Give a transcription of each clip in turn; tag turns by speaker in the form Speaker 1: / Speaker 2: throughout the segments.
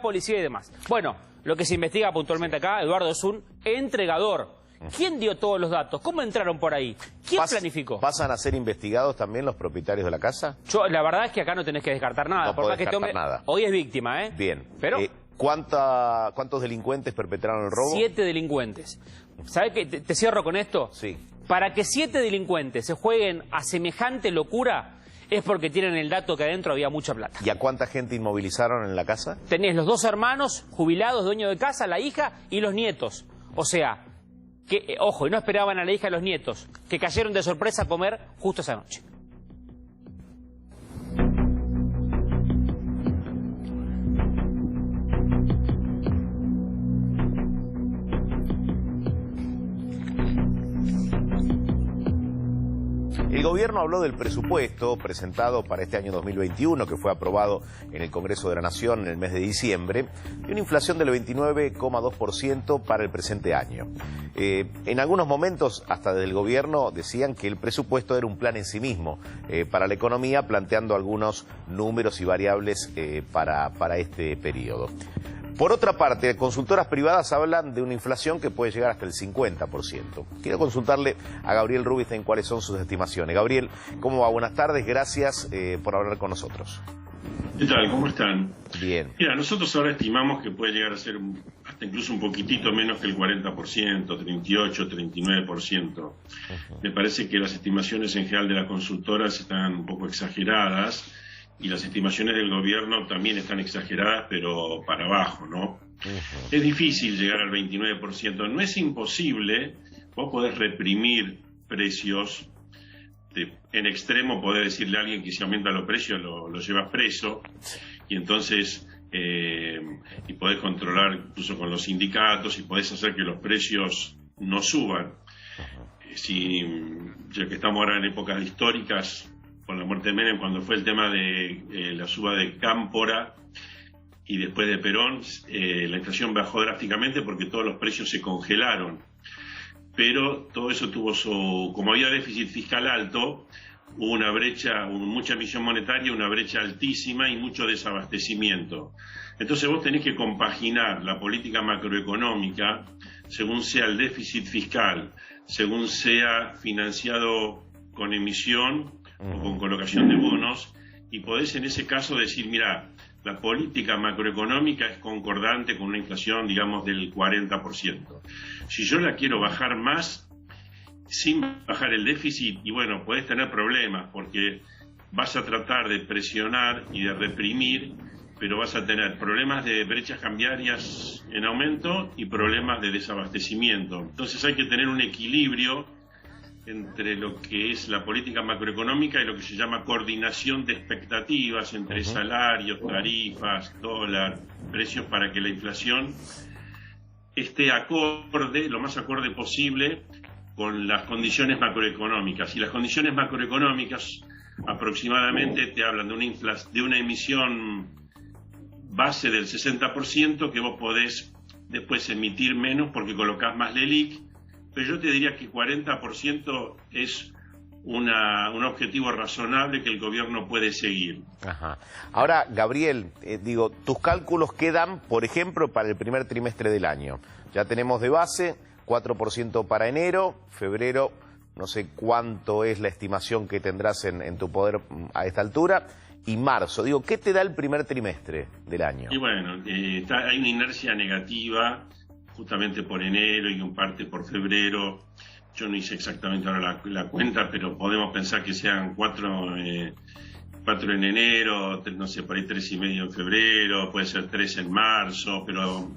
Speaker 1: policía y demás. Bueno, lo que se investiga puntualmente acá, Eduardo, es un entregador. ¿Quién dio todos los datos? ¿Cómo entraron por ahí? ¿Quién planificó?
Speaker 2: ¿Pasan a ser investigados también los propietarios de la casa?
Speaker 1: La verdad es que acá no tenés que descartar nada.
Speaker 2: No podés descartar nada.
Speaker 1: Hoy es víctima, ¿eh?
Speaker 2: Bien.
Speaker 1: Pero
Speaker 2: ¿Cuántos delincuentes perpetraron el robo?
Speaker 1: 7 delincuentes. ¿Sabés qué? Te cierro con esto.
Speaker 2: Sí.
Speaker 1: Para que 7 delincuentes se jueguen a semejante locura es porque tienen el dato que adentro había mucha plata.
Speaker 2: ¿Y a cuánta gente inmovilizaron en la casa?
Speaker 1: Tenés los 2 hermanos jubilados, dueños de casa, la hija y los nietos. O sea, que, ojo, y no esperaban a la hija y los nietos, que cayeron de sorpresa a comer justo esa noche.
Speaker 2: El gobierno habló del presupuesto presentado para este año 2021, que fue aprobado en el Congreso de la Nación en el mes de diciembre, y una inflación del 29,2% para el presente año. En algunos momentos, hasta desde el gobierno, decían que el presupuesto era un plan en sí mismo para la economía, planteando algunos números y variables para este periodo. Por otra parte, consultoras privadas hablan de una inflación que puede llegar hasta el 50%. Quiero consultarle a Gabriel Rubinstein cuáles son sus estimaciones. Gabriel, ¿cómo va? Buenas tardes, gracias por hablar con nosotros.
Speaker 3: ¿Qué tal? ¿Cómo están?
Speaker 2: Bien.
Speaker 3: Mira, nosotros ahora estimamos que puede llegar a ser hasta incluso un poquitito menos que el 40%, 38%, 39%. Me parece que las estimaciones en general de las consultoras están un poco exageradas. Y las estimaciones del gobierno también están exageradas, pero para abajo, ¿no? Es difícil llegar al 29%. No es imposible. Vos podés reprimir precios. En extremo podés decirle a alguien que si aumenta los precios lo llevas preso. Y entonces, y podés controlar incluso con los sindicatos y podés hacer que los precios no suban. Ya que estamos ahora en épocas históricas, con la muerte de Menem, cuando fue el tema de la suba de Cámpora y después de Perón, la inflación bajó drásticamente porque todos los precios se congelaron. Pero todo eso tuvo como había déficit fiscal alto, hubo una brecha, mucha emisión monetaria, una brecha altísima y mucho desabastecimiento. Entonces vos tenés que compaginar la política macroeconómica según sea el déficit fiscal, según sea financiado con emisión o con colocación de bonos, y podés en ese caso decir, mira, la política macroeconómica es concordante con una inflación, digamos, del 40%. Si yo la quiero bajar más, sin bajar el déficit, y bueno, podés tener problemas, porque vas a tratar de presionar y de reprimir, pero vas a tener problemas de brechas cambiarias en aumento y problemas de desabastecimiento. Entonces hay que tener un equilibrio entre lo que es la política macroeconómica y lo que se llama coordinación de expectativas entre salarios, tarifas, dólar, precios, para que la inflación esté acorde, lo más acorde posible, con las condiciones macroeconómicas. Y las condiciones macroeconómicas aproximadamente te hablan de una emisión base del 60%, que vos podés después emitir menos porque colocás más LELIQ. Pero yo te diría que 40% es un objetivo razonable que el gobierno puede seguir.
Speaker 2: Ajá. Ahora, Gabriel, tus cálculos quedan, por ejemplo, para el primer trimestre del año. Ya tenemos de base 4% para enero, febrero, no sé cuánto es la estimación que tendrás en tu poder a esta altura, y marzo. ¿Qué te da el primer trimestre del año?
Speaker 3: Y bueno, hay una inercia negativa, justamente por enero y un parte por febrero. Yo no hice exactamente ahora la cuenta, pero podemos pensar que sean 4 en enero, no sé, por ahí 3,5 en febrero, puede ser 3 en marzo, pero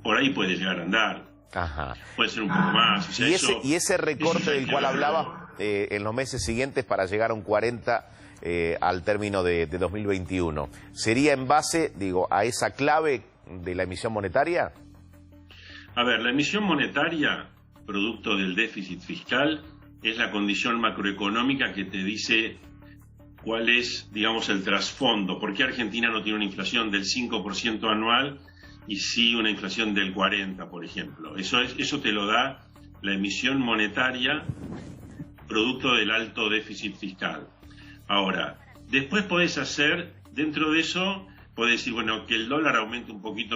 Speaker 3: por ahí puede llegar a andar.
Speaker 2: Ajá.
Speaker 3: Puede ser un poco más. O sea,
Speaker 2: y ese recorte del cual hablaba en los meses siguientes para llegar a un 40 al término de 2021, ¿sería en base, a esa clave de la emisión monetaria?
Speaker 3: A ver, la emisión monetaria, producto del déficit fiscal, es la condición macroeconómica que te dice cuál es, digamos, el trasfondo. ¿Por qué Argentina no tiene una inflación del 5% anual y sí una inflación del 40%, por ejemplo? Eso te lo da la emisión monetaria, producto del alto déficit fiscal. Ahora, después podés hacer, dentro de eso, podés decir, bueno, que el dólar aumente un poquito